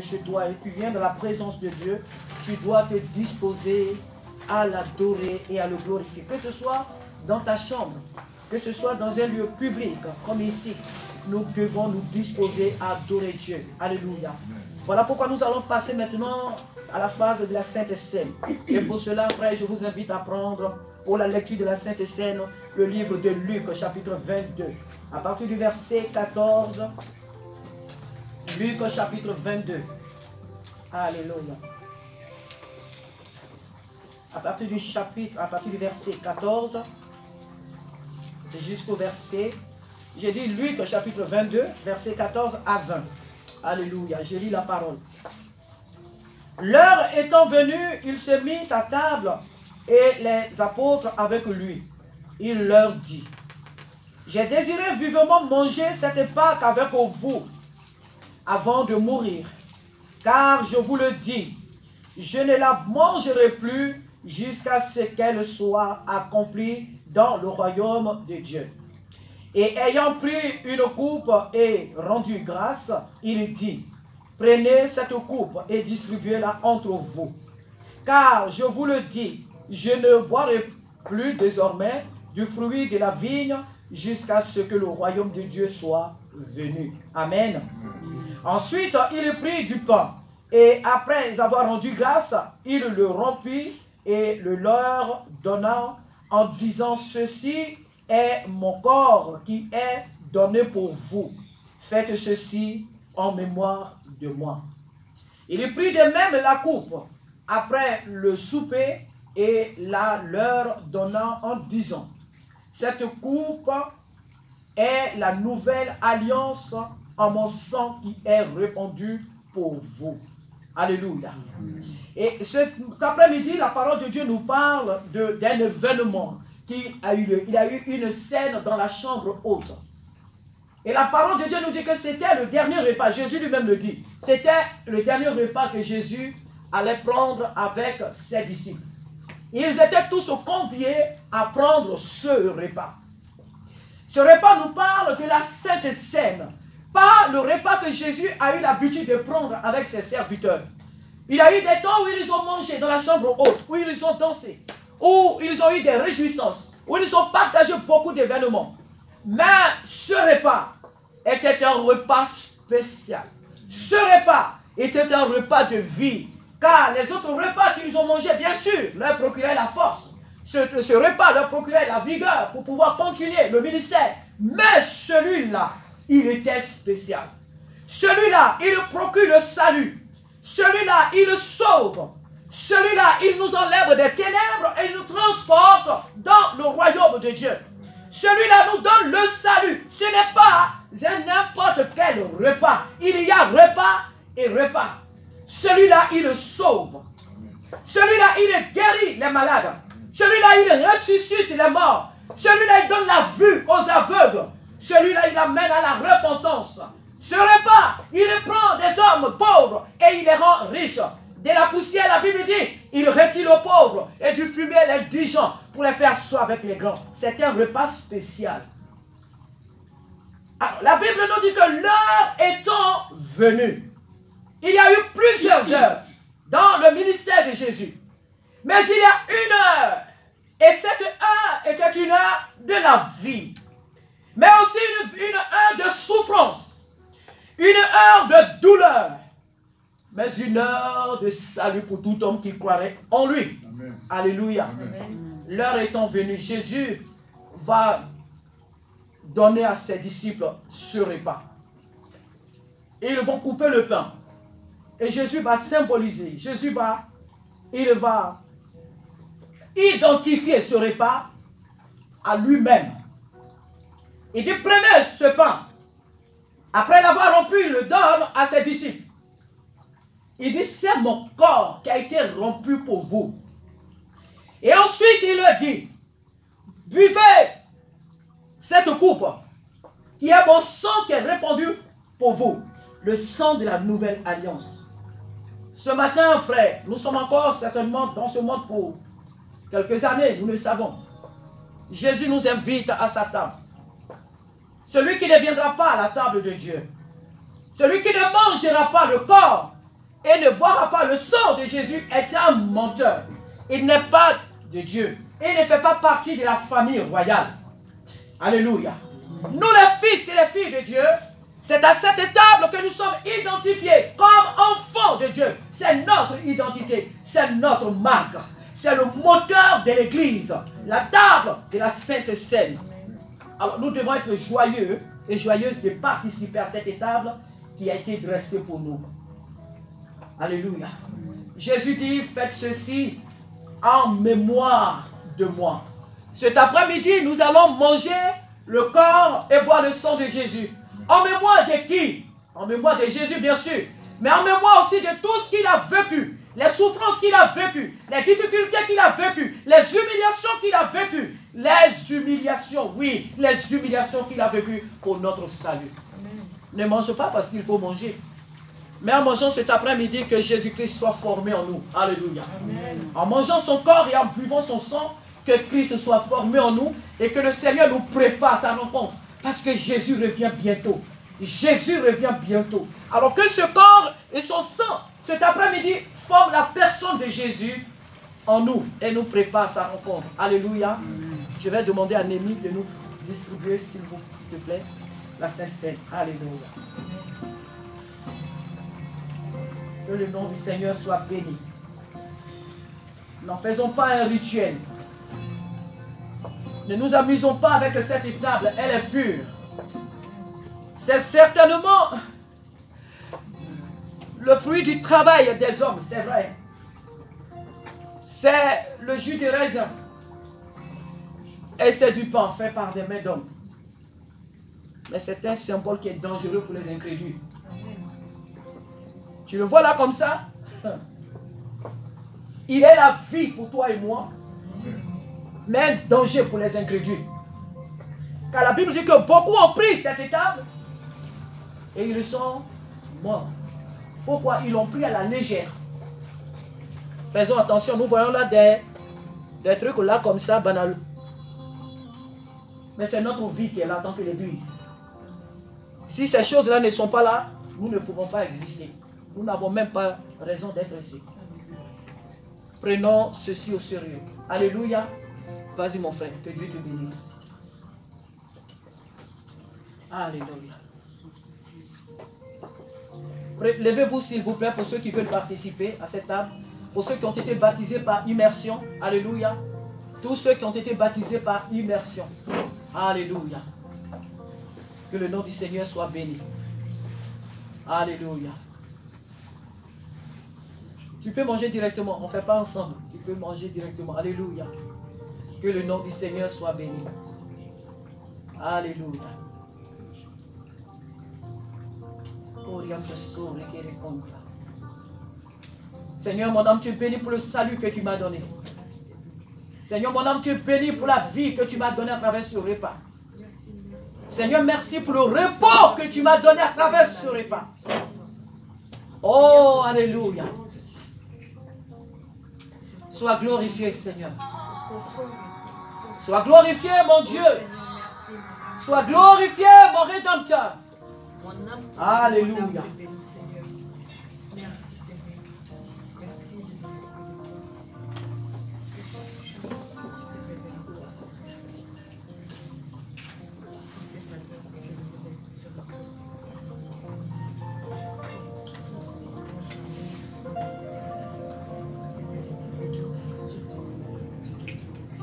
chez toi et tu viens dans la présence de Dieu, tu dois te disposer à l'adorer et à le glorifier. Que ce soit dans ta chambre, que ce soit dans un lieu public, comme ici, nous devons nous disposer à adorer Dieu. Alléluia. Voilà pourquoi nous allons passer maintenant à la phase de la Sainte Seine. Et pour cela, frère, je vous invite à prendre pour la lecture de la Sainte Seine le livre de Luc, chapitre 22. À partir du verset 14, Luc, chapitre 22. Alléluia. À partir du verset 14 jusqu'au verset, j'ai dit Luc, chapitre 22, verset 14 à 20. Alléluia, je lis la parole. L'heure étant venue, il se mit à table et les apôtres avec lui. Il leur dit, j'ai désiré vivement manger cette Pâque avec vous avant de mourir. Car je vous le dis, je ne la mangerai plus jusqu'à ce qu'elle soit accomplie dans le royaume de Dieu. Et ayant pris une coupe et rendu grâce, il dit, prenez cette coupe et distribuez-la entre vous. Car je vous le dis, je ne boirai plus désormais du fruit de la vigne jusqu'à ce que le royaume de Dieu soit venu. Amen. Ensuite, il prit du pain et après avoir rendu grâce, il le rompit et le leur donna en disant, ceci est mon corps qui est donné pour vous. Faites ceci en mémoire de moi. Il prit de même la coupe après le souper et la leur donna en disant, cette coupe est la nouvelle alliance en mon sang qui est répandu pour vous. Alléluia. Et cet après-midi, la parole de Dieu nous parle d'un événement qui a eu lieu. Il y a eu une scène dans la chambre haute. Et la parole de Dieu nous dit que c'était le dernier repas. Jésus lui-même le dit. C'était le dernier repas que Jésus allait prendre avec ses disciples. Ils étaient tous conviés à prendre ce repas. Ce repas nous parle de la Sainte Seine. Pas le repas que Jésus a eu l'habitude de prendre avec ses serviteurs. Il y a eu des temps où ils ont mangé dans la chambre haute, où ils ont dansé, où ils ont eu des réjouissances, où ils ont partagé beaucoup d'événements. Mais ce repas était un repas spécial. Ce repas était un repas de vie. Car les autres repas qu'ils ont mangés, bien sûr, leur procuraient la force. Ce repas leur procurait la vigueur pour pouvoir continuer le ministère. Mais celui-là, il était spécial. Celui-là, il procure le salut. Celui-là, il sauve. Celui-là, il nous enlève des ténèbres et il nous transporte dans le royaume de Dieu. Celui-là nous donne le salut. Ce n'est pas n'importe quel repas. Il y a repas et repas. Celui-là, il sauve. Celui-là, il guérit les malades. Celui-là, il ressuscite les morts. Celui-là, il donne la vue aux aveugles. Celui-là, il amène à la repentance. Ce repas, il prend des hommes pauvres et il les rend riches. De la poussière, la Bible dit, il retire aux pauvres et du fumier les indigents pour les faire soif avec les grands. C'est un repas spécial. Alors, la Bible nous dit que l'heure étant venue, il y a eu plusieurs heures dans le ministère de Jésus. Mais il y a une heure, et cette heure était une heure de la vie. Mais aussi une heure de souffrance, une heure de douleur, mais une heure de salut pour tout homme qui croirait en lui. Amen. Alléluia. L'heure étant venue, Jésus va donner à ses disciples ce repas. Et ils vont couper le pain. Et Jésus va symboliser, il va identifier ce repas à lui-même. Il dit, prenez ce pain. Après l'avoir rompu, il le donne à ses disciples. Il dit, c'est mon corps qui a été rompu pour vous. Et ensuite, il leur dit, buvez cette coupe qui est mon sang qui est répandu pour vous. Le sang de la nouvelle alliance. Ce matin, frère, nous sommes encore certainement dans ce monde pour quelques années, nous le savons. Jésus nous invite à sa table. Celui qui ne viendra pas à la table de Dieu, celui qui ne mangera pas le corps et ne boira pas le sang de Jésus est un menteur. Il n'est pas de Dieu. Il ne fait pas partie de la famille royale. Alléluia. Nous les fils et les filles de Dieu, c'est à cette table que nous sommes identifiés comme enfants de Dieu. C'est notre identité, c'est notre marque. C'est le moteur de l'église, la table de la Sainte Seine. Alors nous devons être joyeux et joyeuses de participer à cette table qui a été dressée pour nous. Alléluia. Jésus dit, faites ceci en mémoire de moi. Cet après-midi, nous allons manger le corps et boire le sang de Jésus. En mémoire de qui? En mémoire de Jésus, bien sûr. Mais en mémoire aussi de tout ce qu'il a vécu. Les souffrances qu'il a vécues. Les difficultés qu'il a vécues. Les humiliations qu'il a vécues. Les humiliations, oui. Les humiliations qu'il a vécues pour notre salut. Amen. Ne mange pas parce qu'il faut manger. Mais en mangeant cet après-midi, que Jésus-Christ soit formé en nous. Alléluia. Amen. En mangeant son corps et en buvant son sang, que Christ soit formé en nous et que le Seigneur nous prépare sa rencontre. Parce que Jésus revient bientôt. Jésus revient bientôt. Alors que ce corps et son sang, cet après-midi, forment la personne de Jésus en nous et nous prépare sa rencontre. Alléluia. Amen. Je vais demander à Némi de nous distribuer, s'il te plaît, la Sainte Seine. Alléluia. Que le nom du Seigneur soit béni. N'en faisons pas un rituel. Ne nous amusons pas avec cette table, elle est pure. C'est certainement le fruit du travail des hommes, c'est vrai. C'est le jus de raisin. Et c'est du pain fait par des mains d'hommes. Mais c'est un symbole qui est dangereux pour les incrédules. Tu le vois là comme ça? Il est la vie pour toi et moi, mais un danger pour les incrédules. Car la Bible dit que beaucoup ont pris cette table et ils sont morts. Pourquoi? Ils l'ont pris à la légère. Faisons attention, nous voyons là des trucs là comme ça, banal. Mais c'est notre vie qui est là tant que l'Église. Si ces choses-là ne sont pas là, nous ne pouvons pas exister. Nous n'avons même pas raison d'être ici. Prenons ceci au sérieux. Alléluia. Vas-y mon frère, que Dieu te bénisse. Alléluia. Levez-vous s'il vous plaît pour ceux qui veulent participer à cette table. Pour ceux qui ont été baptisés par immersion. Alléluia. Tous ceux qui ont été baptisés par immersion. Alléluia. Que le nom du Seigneur soit béni. Alléluia. Tu peux manger directement. On ne fait pas ensemble. Tu peux manger directement. Alléluia. Que le nom du Seigneur soit béni. Alléluia. Seigneur, mon âme, tu es béni pour le salut que tu m'as donné. Seigneur, mon âme, tu es béni pour la vie que tu m'as donnée à travers ce repas. Seigneur, merci pour le repos que tu m'as donné à travers ce repas. Oh, alléluia. Sois glorifié, Seigneur. Sois glorifié, mon Dieu. Sois glorifié, mon Rédempteur. Alléluia.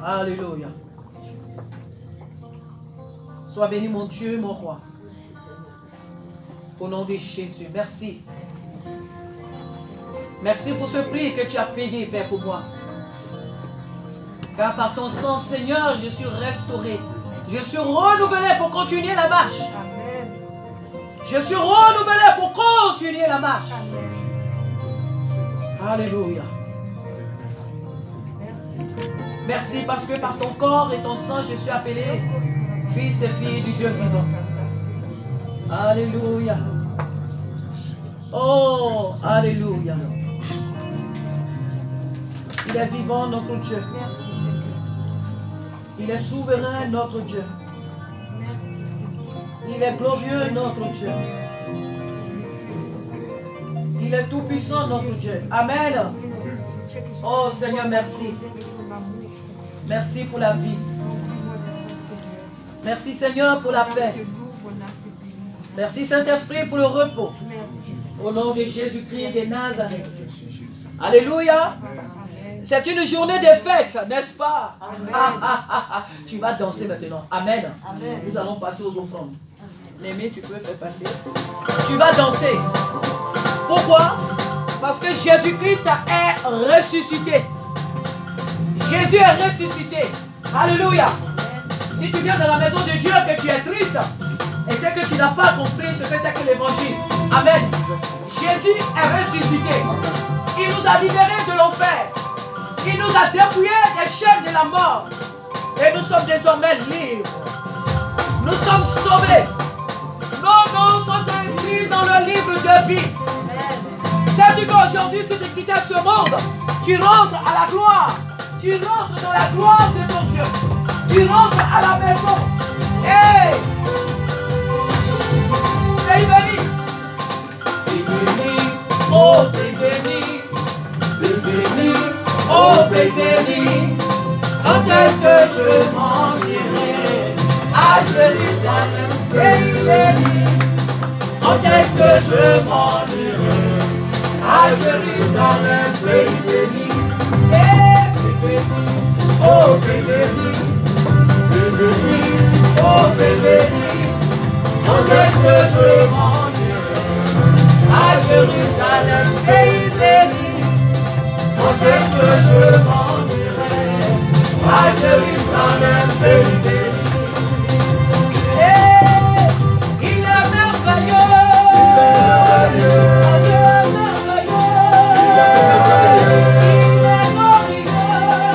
Alléluia. Sois béni, mon Dieu, mon roi. Au nom de Jésus, merci. Merci pour ce prix que tu as payé, Père, pour moi. Car par ton sang, Seigneur, je suis restauré. Je suis renouvelé pour continuer la marche. Je suis renouvelé pour continuer la marche. Alléluia. Merci parce que par ton corps et ton sang, je suis appelé fils et fille du Dieu vivant. Alléluia. Oh, alléluia. Il est vivant, notre Dieu. Il est souverain, notre Dieu. Il est glorieux, notre Dieu. Il Il est tout puissant, notre Dieu. Amen. Oh Seigneur, merci. Merci pour la vie. Merci Seigneur pour la paix. Merci Saint-Esprit pour le repos. Au nom de Jésus-Christ de Nazareth. Alléluia. C'est une journée de fête, n'est-ce pas? Tu vas danser maintenant. Amen. Nous allons passer aux offrandes. Némi, tu peux faire passer. Tu vas danser. Pourquoi? Parce que Jésus-Christ est ressuscité. Jésus est ressuscité. Alléluia. Si tu viens dans la maison de Dieu et que tu es triste, et c'est que tu n'as pas compris ce que c'est que l'évangile. Amen. Jésus est ressuscité. Il nous a libérés de l'enfer. Il nous a dépouillés des chaînes de la mort. Et nous sommes désormais libres. Nous sommes sauvés. Nos noms sont inscrits dans le livre de vie. Sais-tu qu'aujourd'hui, si tu quittais ce monde, tu rentres à la gloire. Tu rentres dans la gloire de ton Dieu. Tu rentres à la maison. Hey! T'es béni. T'es béni. Oh, t'es béni. T'es béni. Oh, t'es béni. Quand est-ce que je m'en irai à Jérusalem? T'es béni. Quand est-ce que je m'en irai à Jérusalem? T'es béni. T'es béni. Oh, t'es béni. T'es béni. Oh, t'es béni. Quand est-ce que je m'en irai à Jérusalem? T'es béni. Quand est-ce que je m'en irai à Jérusalem? T'es béni. Il est merveilleux. Il est merveilleux. Il est merveilleux. Il est glorieux.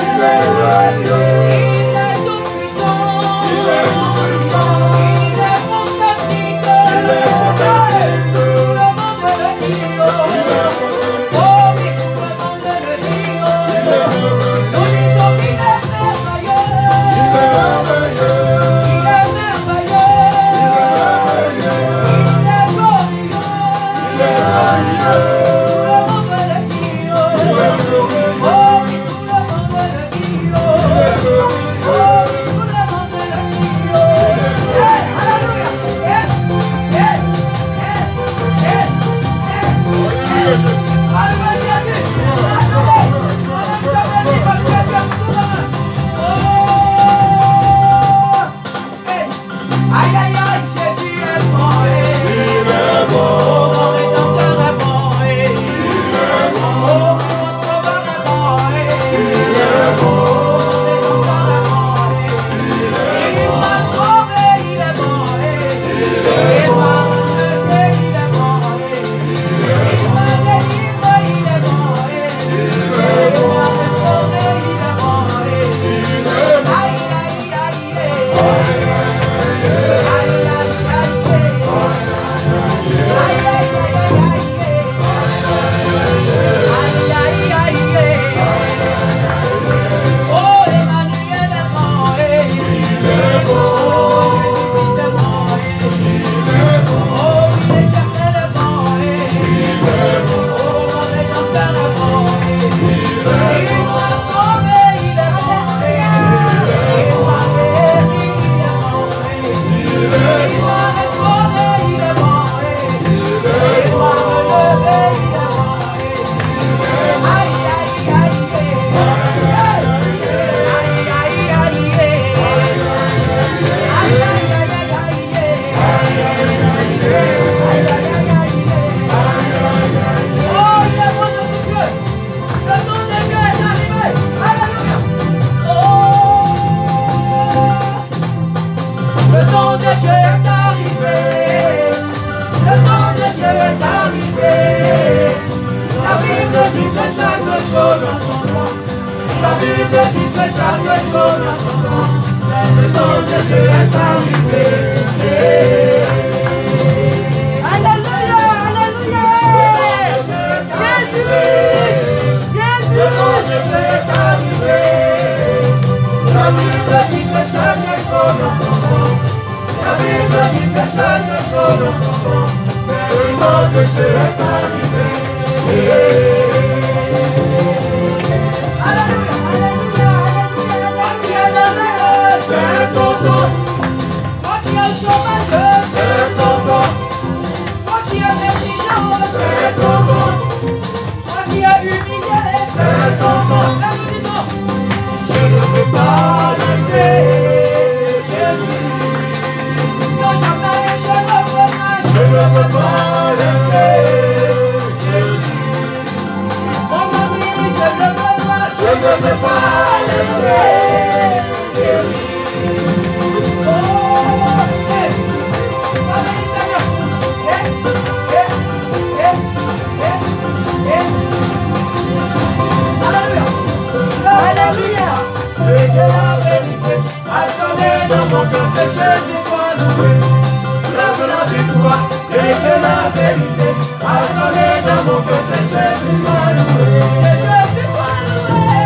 Il est glorieux. Il est tout puissant. Il est tout puissant. Il est fantastique. Il est fantastique. Tout le monde le dit. Oh oui, tout le monde le dit. Nous disons qu'il est merveilleux. Il est merveilleux. Il est merveilleux. Il est glorieux. Il est glorieux. Tout le monde le dit. Il est glorieux. Oh oui, tout le monde le dit. Il est glorieux. Oh oui, tout le monde le dit. Hey, alléluia. Aïe, aïe, aïe, Jésus est mort. Il est mort. Mon rédempteur est mort. Il est mort. Mon sauveur est mort. Il est mort. Mon rédempteur est mort. Il m'a sauvé, il est mort. Il m'a rejeté, il est mort. Il m'a délivré, il est mort. Il m'a restauré, il est mort. Aïe, aïe, aïe, aïe. La Bible dit que chaque chose a son temps. Le temps de Dieu est arrivé. Alléluia, alléluia. Jésus, Jésus. Le temps de Dieu est arrivé. La Bible dit que chaque chose a son temps. La Bible dit que chaque chose a son temps. Le temps de Dieu est arrivé. peux pas laisser Jésus. Alléluia. Et que la vérité a sonné dans mon cœur, que Jésus soit loué. Lève la victoire. Et que la vérité a sonné dans mon cœur, que Jésus soit loué. Que Jésus soit loué.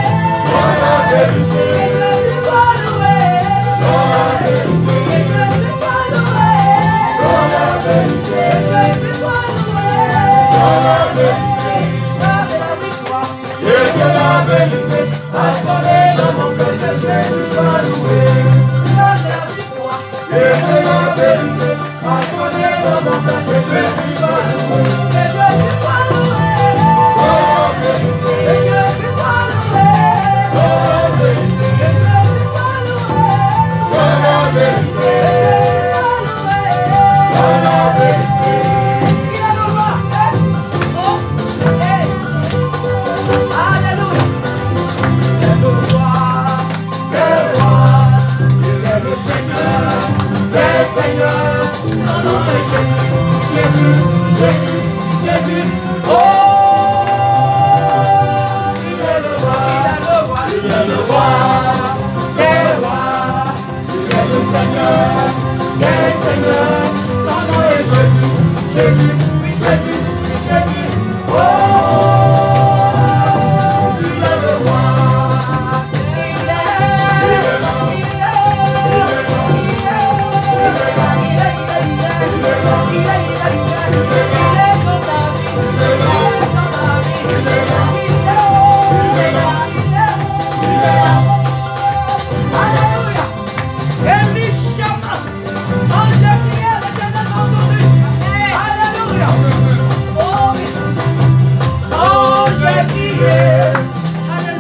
Dans la vérité. Que Jésus soit loué. Dans la vérité. Que Jésus soit loué. Dans la vérité. Que Jésus soit loué. Dans la vérité. Lève la victoire. Et que la vérité a sonné dans mon cœur, que Jésus soit loué. Lève la victoire. Et que la vérité a sonné dans mon cœur, que Jésus soit loué. Que Jésus soit loué. Dans la vérité. Que Jésus soit loué. Dans la vérité. Que Jésus soit loué. Dans la vérité. Dans la vérité. Il est le roi. Oh, hey. Alléluia. Il est le roi. Il est le Seigneur des Seigneurs. Son nom est Jésus. Jésus, Jésus, Jésus. Oh, il est le roi. Il est le roi des rois. Il est le Seigneur des Seigneurs. Son nom est Jésus. Jésus, oui, Jésus, oui, Jésus. Oh, il est le roi. Il est là.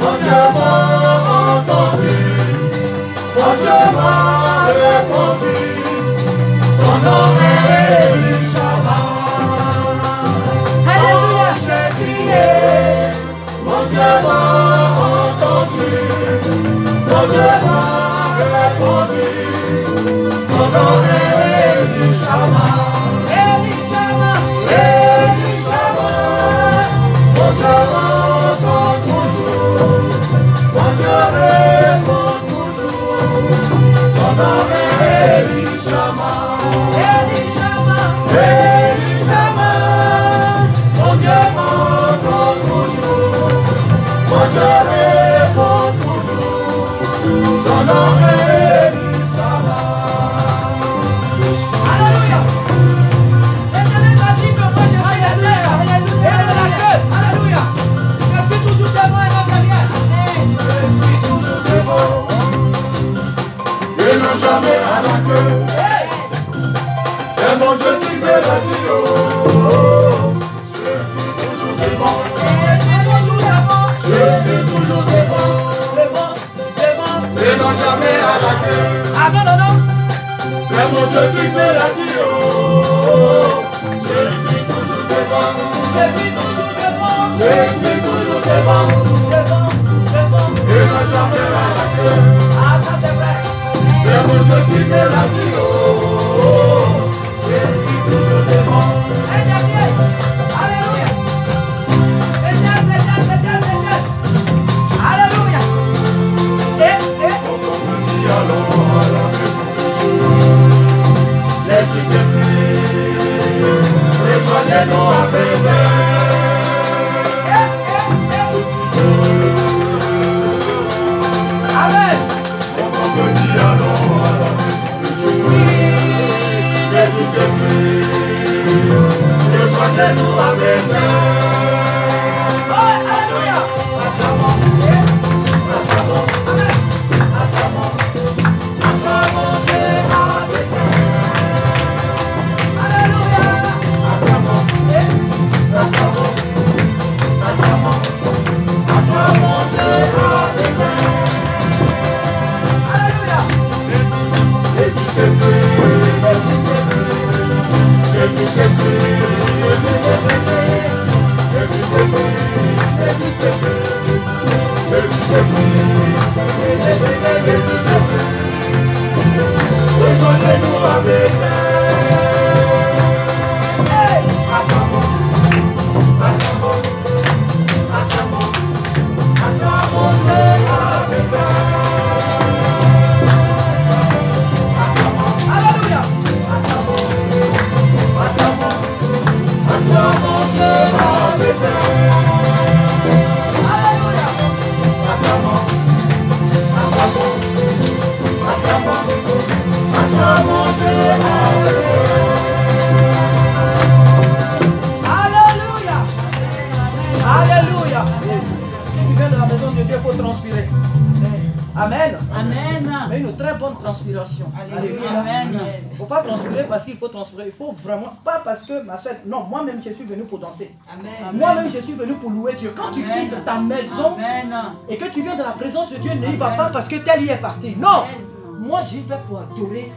Mon Dieu m'a entendu, mon Dieu m'a répondu, son nom est Elishama. Alléluia, j'ai crié, mon Dieu m'a entendu, mon Dieu m'a répondu, son nom est Elishama. Elishama, Elishama, mon Dieu m'entend toujours, mon Dieu répond toujours, son nom est Elishama. Elishama, Elishama, mon Dieu m'entend toujours, mon Dieu répond toujours, son nom est Elishama. Alléluia. L'éternel m'a dit que moi je suis la terre et la queue. Alléluia. Je suis toujours devant et non derrière. Je suis toujours devant et non jamais à la queue. C'est mon Dieu qui me l'a dit. Oh, je suis toujours devant. Je suis toujours devant. Je suis toujours devant. Devant, devant. Et non jamais à la queue. Ah non, non, non. C'est mon Dieu qui me l'a dit. Oh, je suis toujours devant. Je suis toujours devant. Je suis toujours devant. Devant, devant. Et non jamais à la queue. Ah, ça c'est vrai. C'est mon Dieu qui me l'a dit. Oh, je suis toujours devant. Alléluia. Alléluia. On me dit allons à la maison. Laissez-moi prier. Rejoignez-nous à baiser. Amen. On me dit allons à la maison de Dieu. Laissez-moi prier. Dieu, il faut transpirer. Amen. Amen. Mais une très bonne transpiration. Alléluia. Amen. Il ne faut pas transpirer parce qu'il faut transpirer. Il faut vraiment, pas parce que ma soeur, non, moi-même je suis venu pour danser. Amen. Moi-même je suis venu pour louer Dieu. Quand tu quittes ta maison et que tu viens dans la présence de Dieu, ne y va pas parce que tel y est parti. Non. Moi j'y vais pour adorer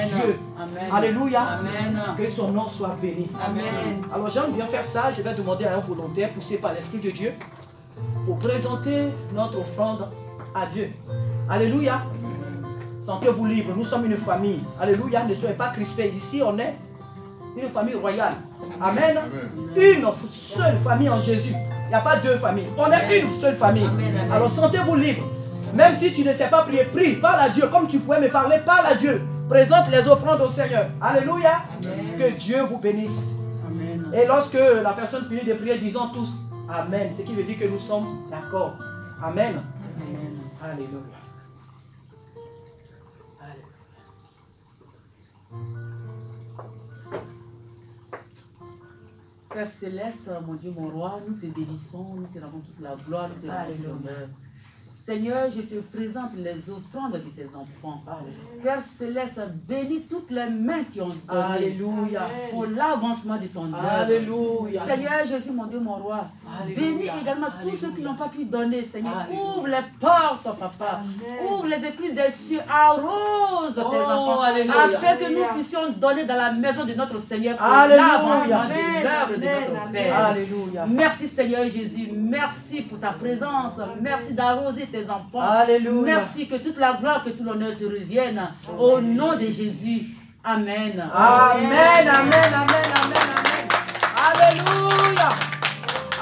Dieu. Amen. Alléluia. Amen. Que son nom soit béni. Amen. Alors j'aime bien faire ça. Je vais demander à un volontaire poussé par l'Esprit de Dieu pour présenter notre offrande à Dieu. Alléluia. Sentez-vous libre. Nous sommes une famille. Alléluia. Ne soyez pas crispés. Ici, on est une famille royale. Amen. Une seule famille en Jésus. Il n'y a pas deux familles. On est une seule famille. Alors sentez-vous libre. Même si tu ne sais pas prier, prie. Parle à Dieu. Comme tu pouvais me parler, parle à Dieu. Présente les offrandes au Seigneur. Alléluia. Amen. Que Dieu vous bénisse. Amen. Et lorsque la personne finit de prier, disons tous Amen. Ce qui veut dire que nous sommes d'accord. Amen. Amen. Alléluia. Père Céleste, mon Dieu, mon roi, nous te bénissons, nous te rendons toute la gloire, nous te rendons l'honneur. Seigneur, je te présente les offrandes de tes enfants. Alléluia. Père Céleste, bénis toutes les mains qui ont donné. Alléluia. Pour l'avancement de ton œuvre. Alléluia. Seigneur Jésus, mon Dieu, mon roi. Alléluia. Bénis également tous ceux qui n'ont pas pu donner. Seigneur, Alléluia. ouvre les portes, papa. Ouvre les écluses des cieux, arrose tes enfants. Alléluia. Afin que nous puissions donner dans la maison de notre Seigneur pour Alléluia. l'avancement de l'œuvre de notre Père. Alléluia. Merci Seigneur Jésus. Merci pour ta présence. Merci d'arroser tes enfants. Alléluia. Merci que toute la gloire, que tout l'honneur te revienne. Au nom de Jésus. Amen. Amen, amen, amen, amen, amen. Alléluia.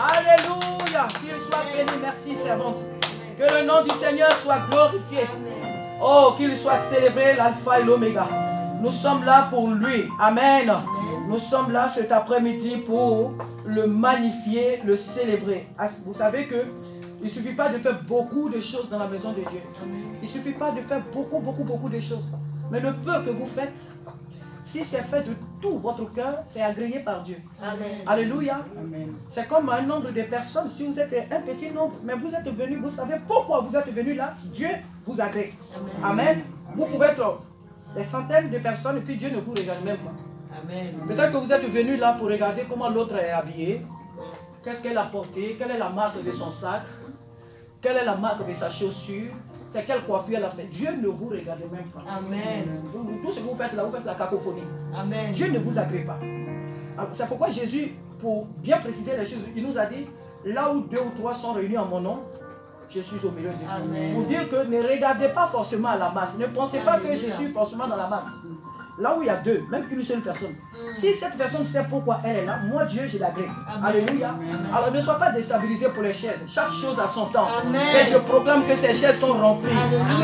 Alléluia. Qu'il soit béni. Merci, servante. Que le nom du Seigneur soit glorifié. Oh, qu'il soit célébré l'alpha et l'oméga. Nous sommes là pour lui. Amen. Nous sommes là cet après-midi pour le magnifier, le célébrer. Vous savez que il ne suffit pas de faire beaucoup de choses dans la maison de Dieu. Il ne suffit pas de faire beaucoup de choses. Mais le peu que vous faites, si c'est fait de tout votre cœur, c'est agréé par Dieu. Amen. Alléluia. Amen. C'est comme un nombre de personnes. Si vous êtes un petit nombre, mais vous êtes venus, vous savez pourquoi vous êtes venus là. Dieu vous agrée. Amen. Vous pouvez être des centaines de personnes et puis Dieu ne vous regarde même pas. Amen. Peut-être que vous êtes venus là pour regarder comment l'autre est habillé. Qu'est-ce qu'elle a porté? Quelle est la marque de son sac? Quelle est la marque de sa chaussure? C'est quelle coiffure elle a fait? Dieu ne vous regarde même pas. Amen. Tout ce que vous faites là, vous faites la cacophonie. Amen. Dieu ne vous agrée pas. C'est pourquoi Jésus, pour bien préciser les choses, il nous a dit, là où 2 ou 3 sont réunis en mon nom, je suis au milieu d'eux. Amen. Pour dire que ne regardez pas forcément à la masse. Ne pensez pas que je suis forcément dans la masse. Là où il y a deux, même une seule personne. Si cette personne sait pourquoi elle est là, moi Dieu, je l'agrée. Alléluia. Alors ne sois pas déstabilisé pour les chaises. Chaque chose a son temps. Et je proclame que ces chaises sont remplies.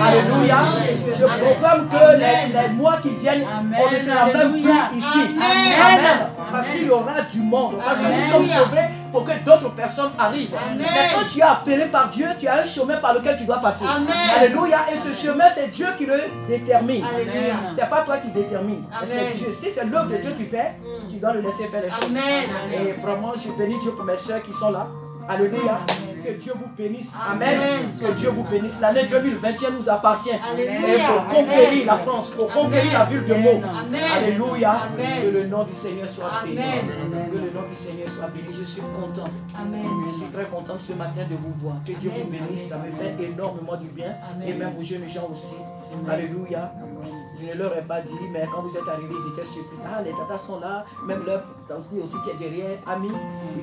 Alléluia. Je proclame que les mois qui viennent, on ne sera même plus ici. Amen. Parce qu'il y aura du monde. Parce que nous sommes sauvés pour que d'autres personnes arrivent. Mais quand tu es appelé par Dieu, tu as un chemin par lequel tu dois passer. Alléluia. Et ce chemin, c'est Dieu qui le détermine. Ce n'est pas toi qui détermine. C'est Dieu. Si c'est l'œuvre de Dieu qui fait, tu dois le laisser faire les choses. Et vraiment, je bénis Dieu pour mes soeurs qui sont là. Alléluia. Que Dieu vous bénisse. Amen. Que Dieu vous bénisse. L'année 2021 nous appartient. Et pour conquérir la France, pour conquérir la ville de Meaux. Alléluia. Que le nom du Seigneur soit béni. Que le nom du Seigneur soit béni. Je suis content. Je suis très content ce matin de vous voir. Que Dieu vous bénisse. Ça me fait énormément du bien. Et même aux jeunes gens aussi. Alléluia. Je ne leur ai pas dit, mais quand vous êtes arrivés, ils étaient surpris. Ah, les tatas sont là, même leur tante aussi qui est derrière, amis,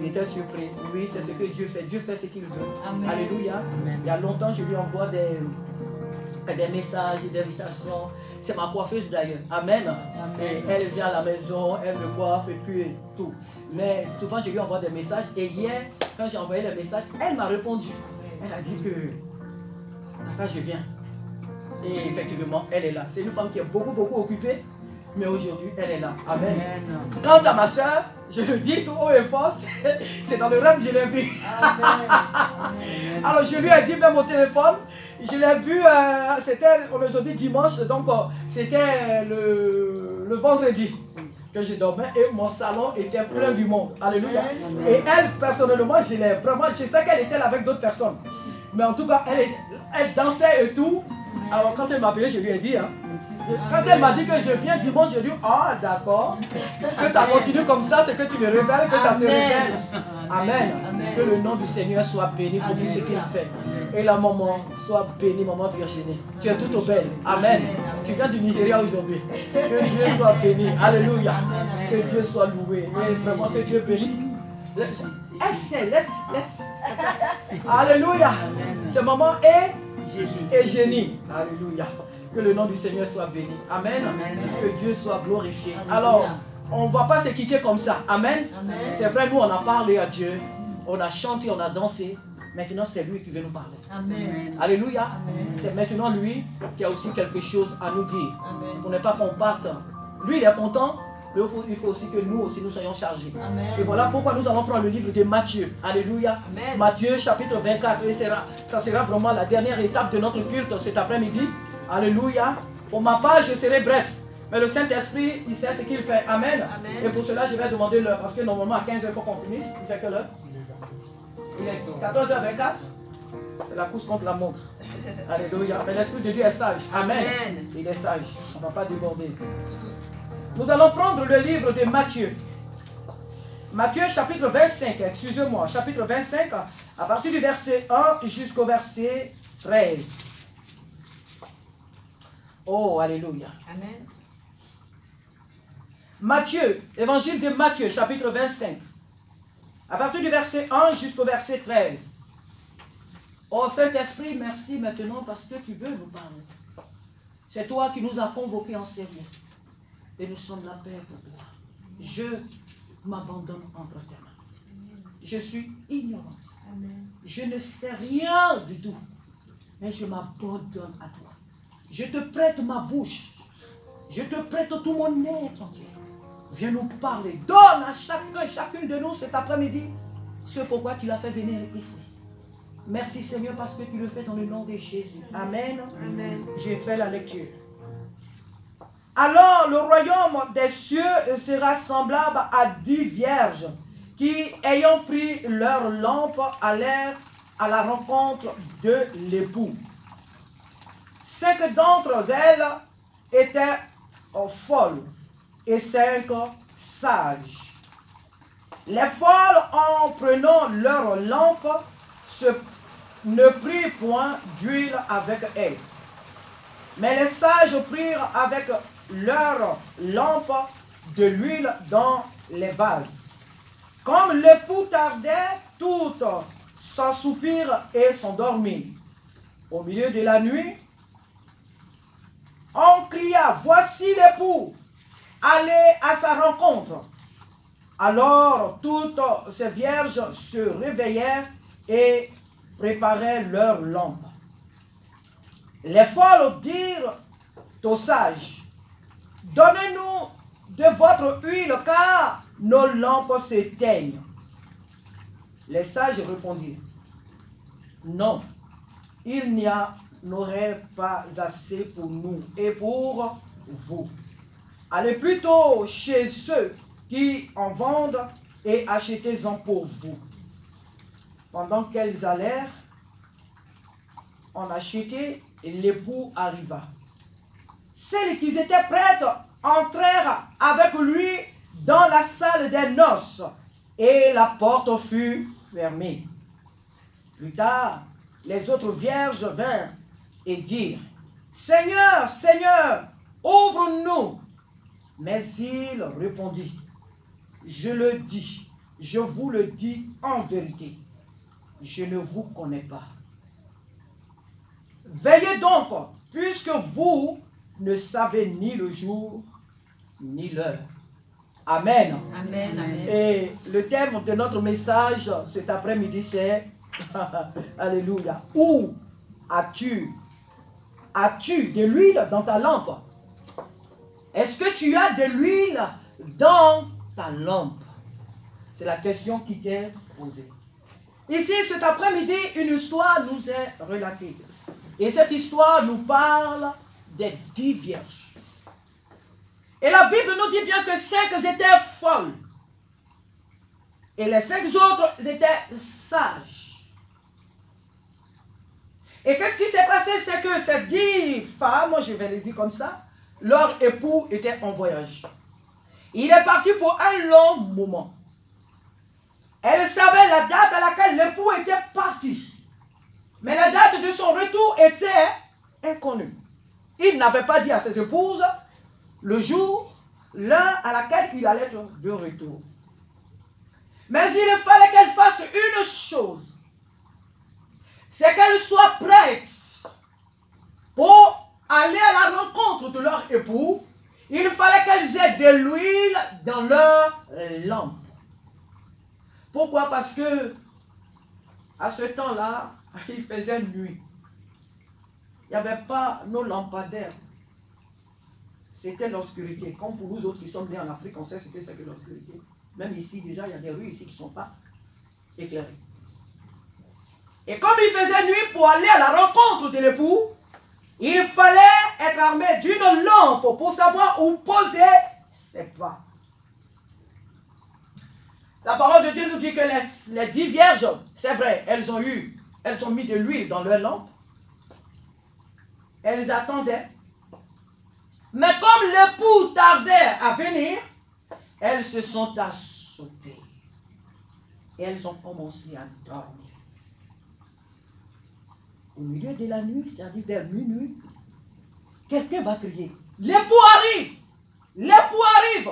ils étaient surpris. Oui, c'est ce que Dieu fait. Dieu fait ce qu'il veut. Amen. Alléluia. Amen. Il y a longtemps, je lui envoie des messages, des invitations. C'est ma coiffeuse d'ailleurs. Amen. Et elle vient à la maison, elle me coiffe et puis tout. Mais souvent, je lui envoie des messages. Et hier, quand j'ai envoyé les messages, elle m'a répondu. Elle a dit que, tata, je viens. Et effectivement, elle est là. C'est une femme qui est beaucoup occupée, mais aujourd'hui, elle est là. Amen. Quant à ma soeur, je le dis tout haut et fort, c'est dans le rêve que je l'ai vu. Alors je lui ai dit même au téléphone, je l'ai vu, c'était aujourd'hui dimanche, donc c'était le vendredi que je dormais et mon salon était plein du monde. Alléluia. Et elle, personnellement, je sais qu'elle était là avec d'autres personnes. Mais en tout cas, elle dansait et tout. Alors quand elle m'a appelé, je lui ai dit, hein, quand elle m'a dit que je viens dimanche, je lui ai dit, ah d'accord, que ça continue comme ça, c'est que tu me révèles, que ça se révèle. Amen. Que le nom du Seigneur soit béni pour tout ce qu'il fait. Et la maman, soit bénie, maman Virginie. Tu es toute belle. Amen. Tu viens du Nigeria aujourd'hui. Que Dieu soit béni. Alléluia. Que Dieu soit loué. Et vraiment que Dieu bénisse. Elle sait, laisse. Alléluia. Ce maman est génie. Alléluia. Que le nom du Seigneur soit béni. Amen. Que Dieu soit glorifié. Alors, on ne va pas se quitter comme ça. Amen. C'est vrai, nous on a parlé à Dieu. On a chanté, on a dansé. Maintenant, c'est lui qui veut nous parler. Amen. Alléluia. C'est maintenant lui qui a aussi quelque chose à nous dire. Amen. Pour ne pas qu'on parte. Lui, il est content. Mais il faut aussi que nous aussi nous soyons chargés. Amen. Et voilà pourquoi nous allons prendre le livre de Matthieu. Alléluia. Amen. Matthieu chapitre 24. Et ça sera vraiment la dernière étape de notre culte cet après-midi. Alléluia. Pour ma part, je serai bref. Mais le Saint-Esprit, il sait ce qu'il fait. Amen. Amen. Et pour cela, je vais demander l'heure. Parce que normalement, à 15h, il faut qu'on finisse. Il fait quelle heure? Il est 14h24. C'est la course contre la montre. Alléluia. Mais l'Esprit de Dieu est sage. Amen. Amen. Il est sage. On ne va pas déborder. Nous allons prendre le livre de Matthieu. Matthieu chapitre 25. Excusez-moi. Chapitre 25. À partir du verset 1 jusqu'au verset 13. Oh, alléluia. Amen. Matthieu, évangile de Matthieu, chapitre 25. À partir du verset 1 jusqu'au verset 13. Oh Saint-Esprit, merci maintenant parce que tu veux nous parler. C'est toi qui nous as convoqués en sérieux. Et nous sommes la paix pour toi. Je m'abandonne entre tes mains. Je suis ignorante. Je ne sais rien du tout. Mais je m'abandonne à toi. Je te prête ma bouche. Je te prête tout mon être entier. Viens nous parler. Donne à chacune de nous cet après-midi ce pourquoi tu l'as fait venir ici. Merci Seigneur parce que tu le fais dans le nom de Jésus. Amen. Amen. J'ai fait la lecture. Alors le royaume des cieux sera semblable à 10 vierges qui, ayant pris leur lampe, allèrent à la rencontre de l'époux. 5 d'entre elles étaient folles et 5 sages. Les folles, en prenant leur lampe, ne prirent point d'huile avec elles. Mais les sages prirent avec leur lampe de l'huile dans les vases. Comme l'époux tardait, toutes s'assoupirent et s'endormirent. Au milieu de la nuit, on cria, voici l'époux, allez à sa rencontre. Alors toutes ces vierges se réveillèrent et préparèrent leurs lampes. Les folles dirent aux sages, donnez-nous de votre huile car nos lampes s'éteignent. Les sages répondirent, non, il n'y en aurait pas assez pour nous et pour vous. Allez plutôt chez ceux qui en vendent et achetez-en pour vous. Pendant qu'elles allèrent en acheter, l'époux arriva. Celles qui étaient prêtes entrèrent avec lui dans la salle des noces et la porte fut fermée. Plus tard, les autres vierges vinrent et dirent, Seigneur, Seigneur, ouvre-nous. Mais il répondit, je vous le dis en vérité, je ne vous connais pas. Veillez donc, puisque vous ne savez ni le jour, ni l'heure. Amen. Amen. Amen. Et le thème de notre message cet après-midi, c'est Alléluia. Où as-tu de l'huile dans ta lampe? Est-ce que tu as de l'huile dans ta lampe? C'est la question qui t'est posée. Ici, cet après-midi, une histoire nous est relatée. Et cette histoire nous parle des 10 vierges. Et la Bible nous dit bien que 5 étaient folles. Et les 5 autres étaient sages. Et qu'est-ce qui s'est passé? C'est que ces 10 femmes, je vais le dire comme ça, leur époux était en voyage. Il est parti pour un long moment. Elle savait la date à laquelle l'époux était parti. Mais la date de son retour était inconnue. Il n'avait pas dit à ses épouses le jour, l'heure à laquelle il allait être de retour. Mais il fallait qu'elle fasse une chose. C'est qu'elles soient prêtes pour aller à la rencontre de leur époux. Il fallait qu'elles aient de l'huile dans leur lampe. Pourquoi? Parce que à ce temps-là, il faisait nuit. Il n'y avait pas nos lampadaires. C'était l'obscurité. Comme pour nous autres qui sommes nés en Afrique, on sait ce que c'est que l'obscurité. Même ici, déjà, il y a des rues ici qui ne sont pas éclairées. Et comme il faisait nuit pour aller à la rencontre de l'époux, il fallait être armé d'une lampe pour savoir où poser ses pas. La parole de Dieu nous dit que les 10 vierges, c'est vrai, elles ont mis de l'huile dans leur lampe. Elles attendaient. Mais comme l'époux tardait à venir, elles se sont assoupées. Et elles ont commencé à dormir. Au milieu de la nuit, c'est-à-dire vers minuit, quelqu'un va crier. L'époux arrive! L'époux arrive!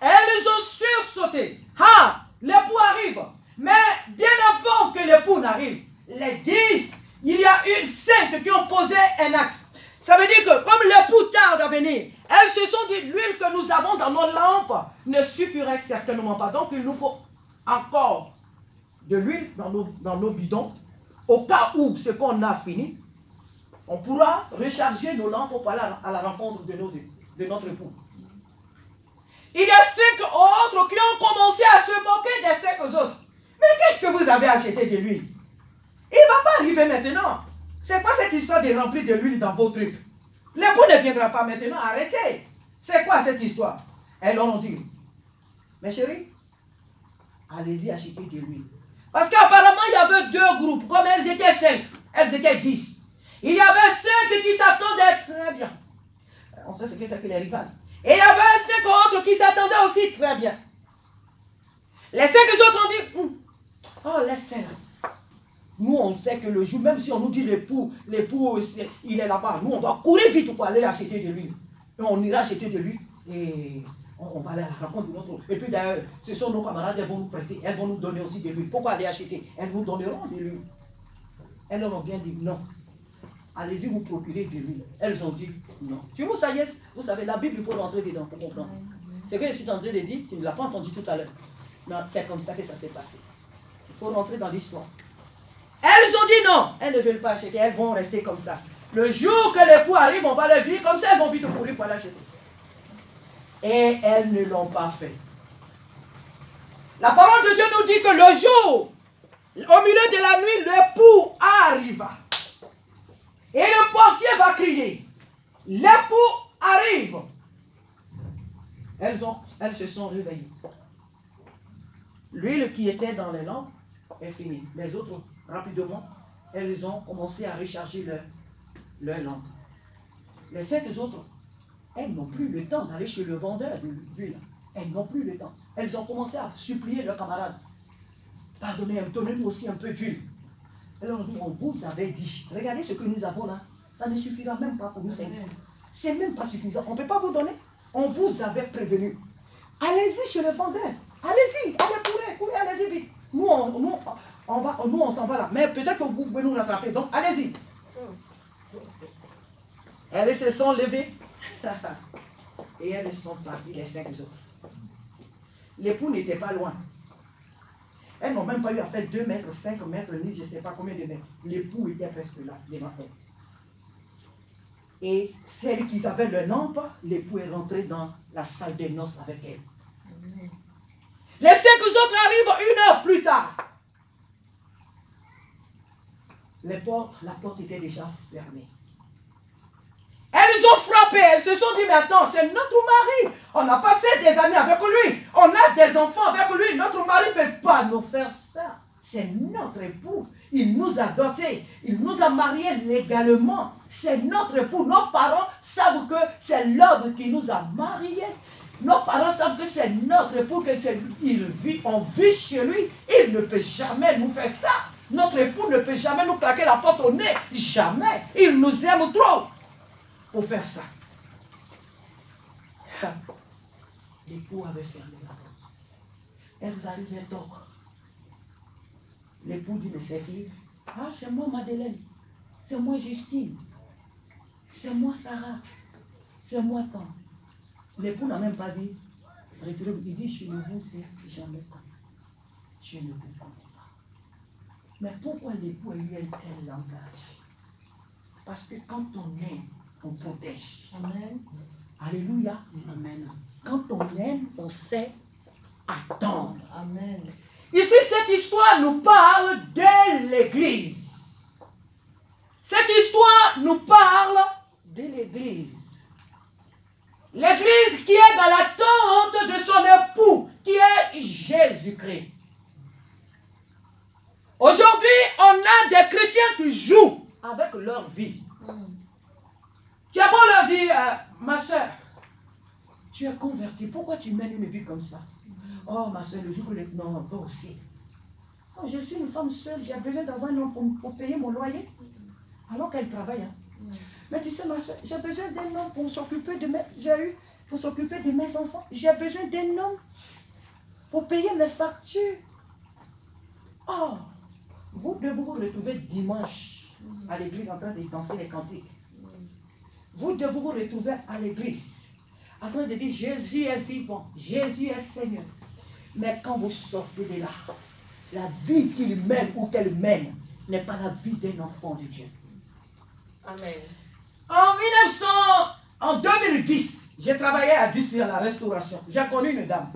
Elles ont sursauté. Ah! L'époux arrive! Mais bien avant que l'époux n'arrive, les 10, il y a 5 qui ont posé un acte. Ça veut dire que comme l'époux tarde à venir, elles se sont dit l'huile que nous avons dans nos lampes ne suffirait certainement pas. Donc il nous faut encore de l'huile dans nos bidons. Au cas où ce qu'on a fini, on pourra recharger nos lampes pour aller à la rencontre de notre époux. Il y a 5 autres qui ont commencé à se moquer des 5 autres. Mais qu'est-ce que vous avez acheté de l'huile? Il ne va pas arriver maintenant. C'est quoi cette histoire de remplir de l'huile dans vos trucs? L'époux ne viendra pas maintenant, arrêtez. C'est quoi cette histoire? Elles leur ont dit, mes chéris, allez-y acheter de l'huile. Parce qu'apparemment, il y avait 2 groupes. Comme elles étaient 5, elles étaient 10. Il y avait 5 qui s'attendaient très bien. On sait ce que c'est que les rivales. Et il y avait 5 autres qui s'attendaient aussi très bien. Les 5 autres ont dit, oh, laissez-la. Nous, on sait que le jour, même si on nous dit l'époux, il est là-bas, nous, on doit courir vite pour aller acheter de l'huile. Et on ira acheter de l'huile et on va aller à la rencontre de notre... Et puis d'ailleurs, ce sont nos camarades, elles vont nous prêter, elles vont nous donner aussi de l'huile. Pourquoi aller acheter? Elles nous donneront de l'huile. Elles leur ont bien dit non. Allez-y vous procurer de l'huile. Elles ont dit non. Vous savez, la Bible, il faut rentrer dedans pour comprendre. Ce que je suis en train de dire, tu ne l'as pas entendu tout à l'heure. Non, c'est comme ça que ça s'est passé. Il faut rentrer dans l'histoire. Elles ont dit non. Elles ne veulent pas acheter, elles vont rester comme ça. Le jour que l'époux arrive, on va leur dire comme ça, elles vont vite courir pour l'acheter. Et elles ne l'ont pas fait. La parole de Dieu nous dit que le jour, au milieu de la nuit, l'époux arriva. Et le portier va crier. L'époux arrive. Elles se sont réveillées. L'huile qui était dans les lampes est finie. Les autres, rapidement, elles ont commencé à recharger leur lampe. Les 5 autres, elles n'ont plus le temps d'aller chez le vendeur d'huile. Elles n'ont plus le temps. Elles ont commencé à supplier leurs camarades. Pardonnez, donnez-nous aussi un peu d'huile. Alors on vous avait dit, regardez ce que nous avons là. Ça ne suffira même pas pour nous 5. C'est même pas suffisant. On ne peut pas vous donner. On vous avait prévenu. Allez-y chez le vendeur. Allez-y, allez, courez, allez-y vite. Nous, on s'en va là. Mais peut-être que vous pouvez nous rattraper. Donc, allez-y. Elles se sont levées. Et elles sont parties, les 5 autres. L'époux n'était pas loin. Elles n'ont même pas eu à faire 2 mètres, 5 mètres, ni je ne sais pas combien de mètres. L'époux était presque là, devant elles. Et celles qui avaient le lampe, l'époux est rentré dans la salle des noces avec elles. Les 5 autres arrivent 1 heure plus tard. La porte était déjà fermée. Elles ont frappé, elles se sont dit, mais attends, c'est notre mari. On a passé des années avec lui. On a des enfants avec lui. Notre mari ne peut pas nous faire ça. c'est notre époux. Il nous a dotés, il nous a mariés légalement. C'est notre époux. Nos parents savent que c'est l'homme qui nous a mariés. Nos parents savent que c'est notre époux, on vit chez lui. Il ne peut jamais nous faire ça. Notre époux ne peut jamais nous claquer la porte au nez. Jamais. Il nous aime trop pour faire ça. L'époux avait fermé la porte. Elles arrivaient tort. L'époux dit, mais c'est qui? Ah, c'est moi Madeleine. C'est moi Justine. C'est moi Sarah. C'est moi Tom. L'époux n'a même pas dit. Il dit, je ne vous ai jamais connu. Je ne vous connais pas. Mais pourquoi l'époux a eu un tel langage? Parce que quand on aime, on protège. Amen. Alléluia. Amen. Quand on aime, on sait attendre. Amen. Ici, cette histoire nous parle de l'Église. Cette histoire nous parle de l'Église. L'Église qui est dans l'attente de son époux, qui est Jésus-Christ. Aujourd'hui, on a des chrétiens qui jouent avec leur vie. Tu as beau leur dire, ma soeur, tu es convertie, pourquoi tu mènes une vie comme ça? Oh, ma soeur, le jour que les... Non, toi aussi. Oh, je suis une femme seule, j'ai besoin d'avoir un homme pour payer mon loyer. Alors qu'elle travaille. Hein. Mais tu sais, ma soeur, j'ai besoin d'un homme pour s'occuper de mes enfants. J'ai besoin d'un homme pour payer mes factures. Oh, vous devez vous retrouver dimanche à l'église en train de danser les cantiques. Vous devez vous retrouver à l'église en train de dire Jésus est vivant, Jésus est Seigneur. Mais quand vous sortez de là, la vie qu'il mène ou qu'elle mène n'est pas la vie d'un enfant de Dieu. Amen. En 2010, j'ai travaillé à Disney à la restauration. J'ai connu une dame.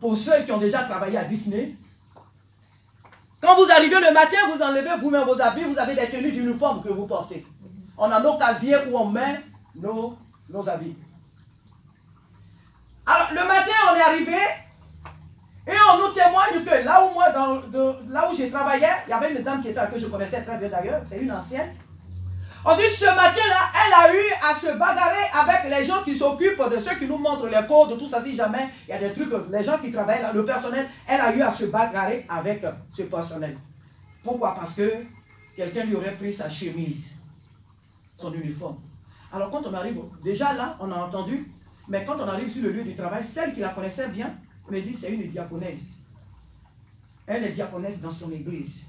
Pour ceux qui ont déjà travaillé à Disney, quand vous arrivez le matin, vous enlevez vous-même vos habits, vous avez des tenues d'uniforme que vous portez. On a nos casiers où on met nos habits. Alors, le matin, on est arrivé et on nous témoigne que là où je travaillais, il y avait une dame que je connaissais très bien d'ailleurs, c'est une ancienne. On dit ce matin-là, elle a eu à se bagarrer avec les gens qui s'occupent de ceux qui nous montrent les codes, tout ça, si jamais il y a des trucs, les gens qui travaillent là, le personnel, elle a eu à se bagarrer avec ce personnel. Pourquoi? Parce que quelqu'un lui aurait pris sa chemise, son uniforme. Alors quand on arrive, déjà là, on a entendu, mais quand on arrive sur le lieu du travail, celle qui la connaissait bien me dit c'est une diaconesse. Elle est diaconesse dans son église.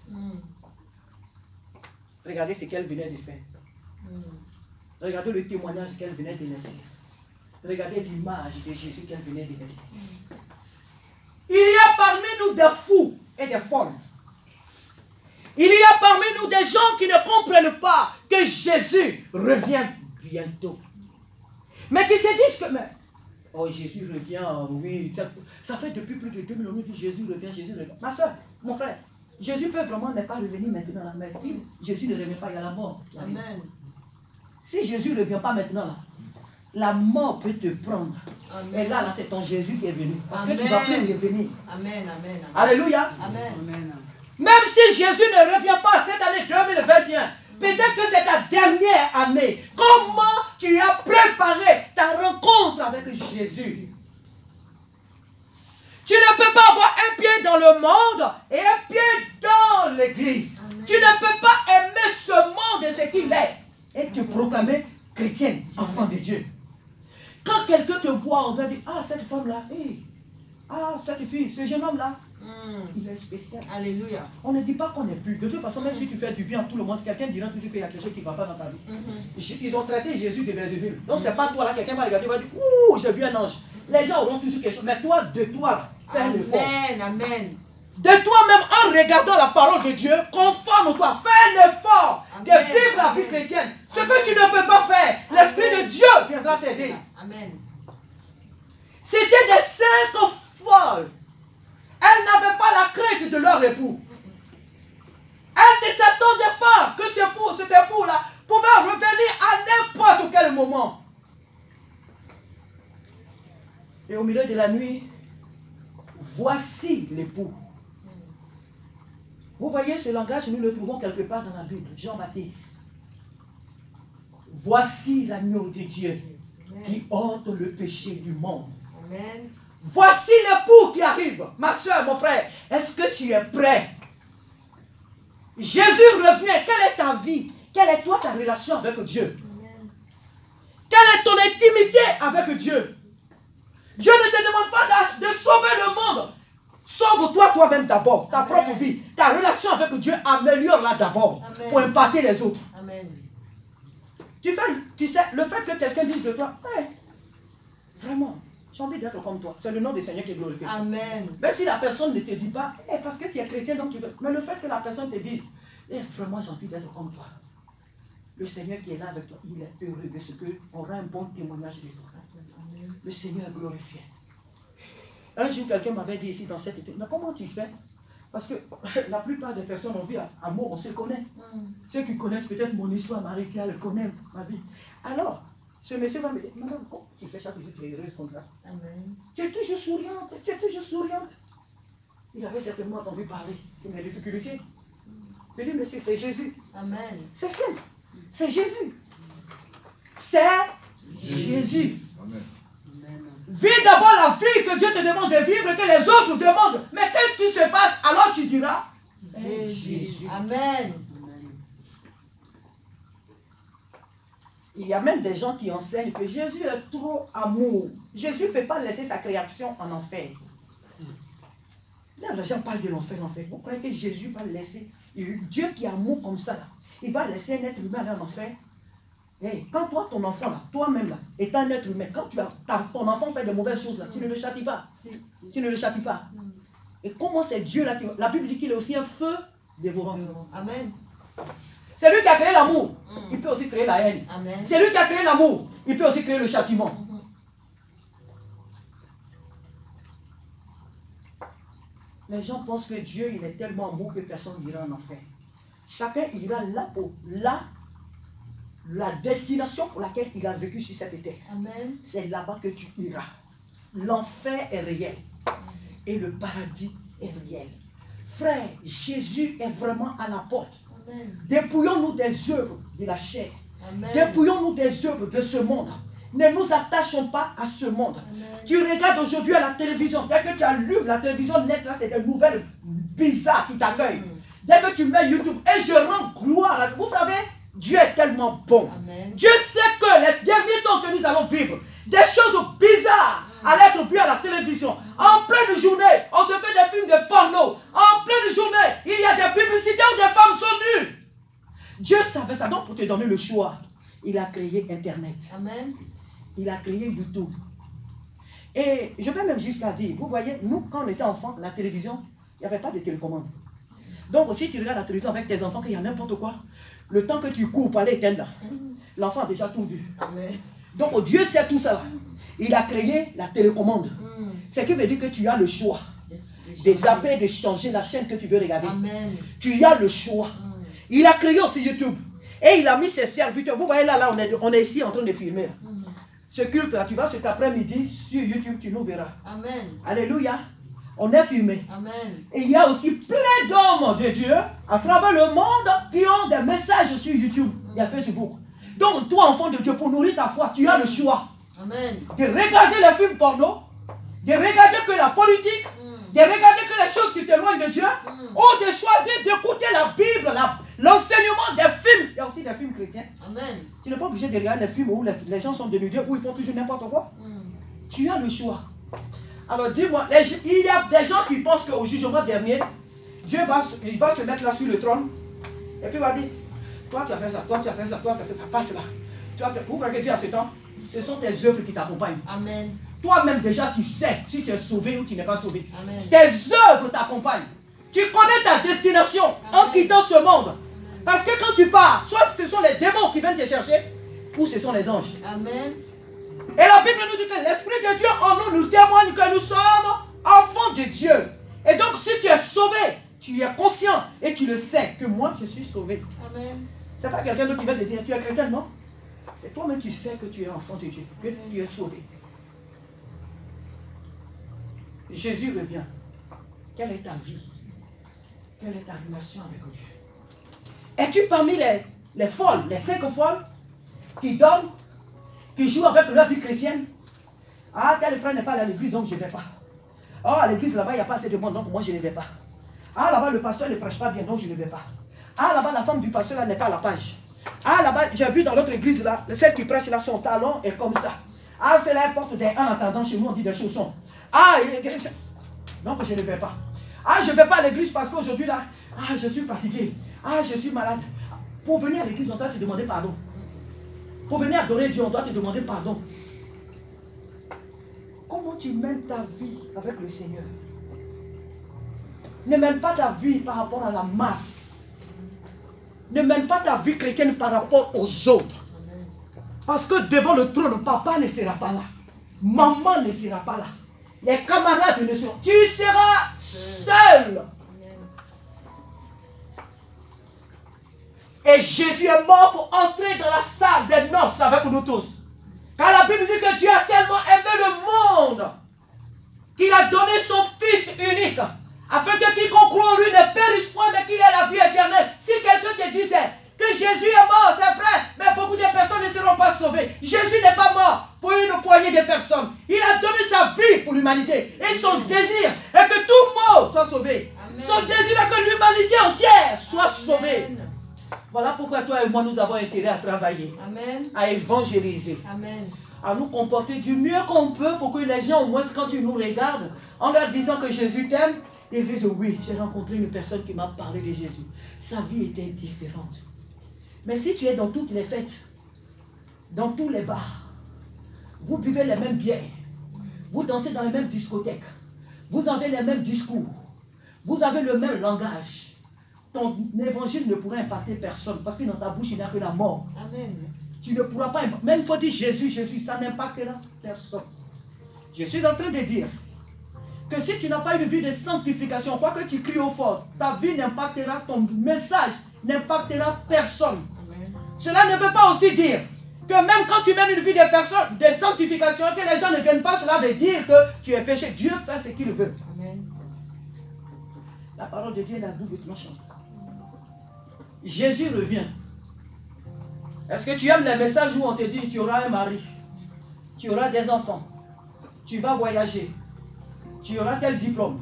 Regardez ce qu'elle venait de faire. Regardez le témoignage qu'elle venait de laisser. Regardez l'image de Jésus qu'elle venait de laisser. Il y a parmi nous des fous et des folles. Il y a parmi nous des gens qui ne comprennent pas que Jésus revient bientôt. Mais qui se disent que, oh Jésus revient, oui, ça fait depuis plus de 2000 ans que Jésus revient, Jésus revient. Ma soeur, mon frère, Jésus peut vraiment ne pas revenir maintenant là, mais si Jésus ne revient pas, il y a la mort. Amen. Si Jésus ne revient pas maintenant là, la mort peut te prendre. Amen. Et là c'est ton Jésus qui est venu. Parce Amen. Que tu ne vas plus revenir. Amen, amen, amen. Alléluia. Amen. Amen. Même si Jésus ne revient pas cette année 2021, peut-être que c'est ta dernière année. Comment tu as préparé ta rencontre avec Jésus? Tu ne peux pas avoir un pied dans le monde et un pied dans l'église. Tu ne peux pas aimer ce monde et ce qu'il est et te proclamer chrétienne, enfant de Dieu. Quand quelqu'un te voit, on va dire, ah, cette femme-là, hey, ah, cette fille, ce jeune homme-là, il est spécial. Alléluia. On ne dit pas qu'on est plus. De toute façon, même si tu fais du bien à tout le monde, quelqu'un dira toujours qu'il y a quelque chose qui ne va pas dans ta vie. Ils ont traité Jésus de Belzébul. Donc, c'est pas toi là, quelqu'un va regarder et va dire, ouh, j'ai vu un ange. Les gens auront toujours quelque chose. Mais toi, de toi, fais un effort. Amen, amen. De toi-même, en regardant la parole de Dieu, conforme-toi, fais un effort de vivre la vie chrétienne. Ce que tu ne peux pas faire, l'Esprit de Dieu viendra t'aider. Amen. C'était des saintes folles. Elles n'avaient pas la crainte de leur époux. Elles ne s'attendaient pas que cet époux-là pouvait revenir à n'importe quel moment. Et au milieu de la nuit, voici l'époux. Vous voyez, ce langage, nous le trouvons quelque part dans la Bible. Jean-Baptiste. Voici l'agneau de Dieu qui ôte le péché du monde. Amen. Voici l'époux qui arrive. Ma soeur, mon frère, est-ce que tu es prêt? Jésus revient. Quelle est ta vie? Quelle est toi ta relation avec Dieu? Amen. Quelle est ton intimité avec Dieu? Dieu ne te demande pas de sauver le monde. Sauve-toi toi-même d'abord. Ta propre vie. Ta relation avec Dieu, améliore-la d'abord pour impacter les autres. Amen. Tu sais, le fait que quelqu'un dise de toi, hey, vraiment, j'ai envie d'être comme toi. C'est le nom du Seigneur qui est glorifié. Amen. Même si la personne ne te dit pas, hey, parce que tu es chrétien, donc tu veux. Mais le fait que la personne te dise, hey, vraiment, j'ai envie d'être comme toi. Le Seigneur qui est là avec toi, il est heureux de ce qu'on aura un bon témoignage de toi. Amen. Le Seigneur est glorifié. Un jour, quelqu'un m'avait dit ici dans cette étude, mais comment tu fais? Parce que la plupart des personnes ont vu amour, on se connaît. Ceux qui connaissent peut-être mon histoire maritale connaissent ma vie. Alors, ce monsieur va me dire, madame, comment tu fais chaque jour, tu es heureuse comme ça? Amen. Tu es toujours souriante, tu es toujours souriante. Il avait certainement entendu parler de mes difficultés. Je dis, monsieur, c'est Jésus. Amen. C'est simple. C'est Jésus. C'est Jésus. Amen. Vis d'abord la vie que Dieu te demande de vivre, que les autres demandent. Mais qu'est-ce qui se passe? Alors tu diras, c'est Jésus. Amen. Il y a même des gens qui enseignent que Jésus est trop amour. Jésus ne peut pas laisser sa création en enfer. Là, les gens parlent de l'enfer, l'enfer. Vous croyez que Jésus va laisser, Dieu qui est amour comme ça, là, il va laisser un être humain aller en enfer? Hey, quand toi, ton enfant, là, toi-même, là, étant un être humain, quand ton enfant fait de mauvaises choses, là, tu ne le châties pas. Tu ne le châties pas. Et comment c'est Dieu là? La Bible dit qu'il est aussi un feu dévorant. Amen. C'est lui qui a créé l'amour. Il peut aussi créer la haine. Amen. C'est lui qui a créé l'amour. Il peut aussi créer le châtiment. Les gens pensent que Dieu, il est tellement amour que personne n'ira en enfer. Chacun ira là pour la destination pour laquelle il a vécu sur cette terre. Amen. C'est là-bas que tu iras. L'enfer est réel. Et le paradis est réel. Frère, Jésus est vraiment à la porte. Amen. Dépouillons-nous des œuvres de la chair. Amen. Dépouillons-nous des œuvres de ce monde. Ne nous attachons pas à ce monde. Amen. Tu regardes aujourd'hui à la télévision. Dès que tu allumes la télévision net, là, c'est des nouvelles bizarres qui t'accueillent. Dès que tu mets YouTube, et je rends gloire. Vous savez, Dieu est tellement bon. Amen. Dieu sait que les derniers temps que nous allons vivre, des choses bizarres allaient être vues à la télévision. En pleine journée, on te fait des films de porno. En pleine journée, il y a des publicités où des femmes sont nues. Dieu savait ça. Donc, pour te donner le choix, il a créé Internet. Amen. Il a créé YouTube. Et je vais même jusqu'à dire, vous voyez, nous, quand on était enfants, la télévision, il n'y avait pas de télécommande. Donc, si tu regardes la télévision avec tes enfants, qu'il y a n'importe quoi, le temps que tu cours pour aller éteindre, l'enfant a déjà tout vu. Amen. Donc, Dieu sait tout ça. Il a créé la télécommande. Ce qui veut dire que tu as le choix de zapper, de changer la chaîne que tu veux regarder. Amen. Tu as le choix. Il a créé aussi YouTube. Et il a mis ses serviteurs. Vous voyez là, on est ici en train de filmer. Ce culte-là, tu vas cet après-midi sur YouTube, tu nous verras. Amen. Alléluia. On est filmé. Amen. Et il y a aussi plein d'hommes de Dieu à travers le monde qui ont des messages sur YouTube et Facebook. Donc, toi, enfant de Dieu, pour nourrir ta foi, tu as le choix Amen. de regarder les films porno, de regarder que la politique, de regarder que les choses qui t'éloignent de Dieu, ou de choisir d'écouter la Bible, l'enseignement des films. Il y a aussi des films chrétiens. Amen. Tu n'es pas obligé de regarder les films où les gens sont dénudés, où ils font toujours n'importe quoi. Tu as le choix. Alors dis-moi, il y a des gens qui pensent qu'au jugement dernier, Dieu va se mettre là sur le trône, et puis il va dire, toi tu as fait ça, toi tu as fait ça, toi tu as fait ça, passe là. Vous voyez que Dieu a ce temps, ce sont tes œuvres qui t'accompagnent. Amen. Toi-même déjà tu sais si tu es sauvé ou tu n'es pas sauvé. Amen. Tes œuvres t'accompagnent. Tu connais ta destination en quittant ce monde. Parce que quand tu pars, soit ce sont les démons qui viennent te chercher, ou ce sont les anges. Amen. Et la Bible nous dit que l'Esprit de Dieu en nous témoigne que nous sommes enfants de Dieu. Et donc si tu es sauvé, tu es conscient et tu le sais que moi je suis sauvé. Amen. C'est pas quelqu'un d'autre qui va te dire tu es chrétien, non? C'est toi-même tu sais que tu es enfant de Dieu, que tu es sauvé. Jésus revient. Quelle est ta vie? Quelle est ta relation avec Dieu? Es-tu parmi les folles, les 5 folles, qui dorment, qui jouent avec leur vie chrétienne? Ah, tel frère n'est pas allé à l'église, donc je ne vais pas. Oh, à l'église là-bas, il n'y a pas assez de monde, donc moi je ne vais pas. Ah, là-bas, le pasteur ne prêche pas bien, donc je ne vais pas. Ah, là-bas, la femme du pasteur là n'est pas à la page. Ah, là-bas, j'ai vu dans l'autre église là, celle qui prêche là, son talon est comme ça. Ah, celle-là, elle porte en attendant, chez nous, on dit des chaussons. Ah, donc je ne vais pas. Ah, je ne vais pas à l'église parce qu'aujourd'hui là, ah, je suis fatigué. Ah, je suis malade. Pour venir à l'église, on doit te demander pardon. Pour venir adorer Dieu, on doit te demander pardon. Comment tu mènes ta vie avec le Seigneur? Ne mène pas ta vie par rapport à la masse. Ne mène pas ta vie chrétienne par rapport aux autres. Parce que devant le trône, papa ne sera pas là. Maman ne sera pas là. Les camarades ne seront pas. Tu seras seul. Et Jésus est mort pour entrer dans la salle des noces avec nous tous. Car la Bible dit que Dieu a tellement aimé le monde qu'il a donné son Fils unique, afin que quiconque croit en lui ne périsse point, mais qu'il ait la vie éternelle. Si quelqu'un te disait que Jésus est mort, c'est vrai, mais beaucoup de personnes ne seront pas sauvées. Jésus n'est pas mort pour une poignée de personnes. Il a donné sa vie pour l'humanité. Et son désir est que tout mort soit sauvé. Amen. Son désir est que l'humanité entière soit sauvée. Amen. Voilà pourquoi toi et moi nous avons intérêt à travailler, amen, à évangéliser, amen, à nous comporter du mieux qu'on peut pour que les gens, au moins quand ils nous regardent, en leur disant que Jésus t'aime, ils disent oui, j'ai rencontré une personne qui m'a parlé de Jésus. Sa vie était différente. Mais si tu es dans toutes les fêtes, dans tous les bars, vous buvez les mêmes bières, vous dansez dans les mêmes discothèques, vous avez les mêmes discours, vous avez le même langage, ton évangile ne pourra impacter personne parce que dans ta bouche il n'y a que la mort. Amen. Tu ne pourras pas, même il faut dire Jésus, Jésus, ça n'impactera personne. Je suis en train de dire que si tu n'as pas une vie de sanctification, quoi que tu cries au fort, ta vie n'impactera, ton message n'impactera personne. Amen. Cela ne veut pas aussi dire que même quand tu mènes une vie de sanctification, que les gens ne viennent pas, cela veut dire que tu es péché. Dieu fait ce qu'il veut. Amen. La parole de Dieu est la double tranchante. Jésus revient. Est-ce que tu aimes les messages où on te dit tu auras un mari, tu auras des enfants, tu vas voyager, tu auras tel diplôme,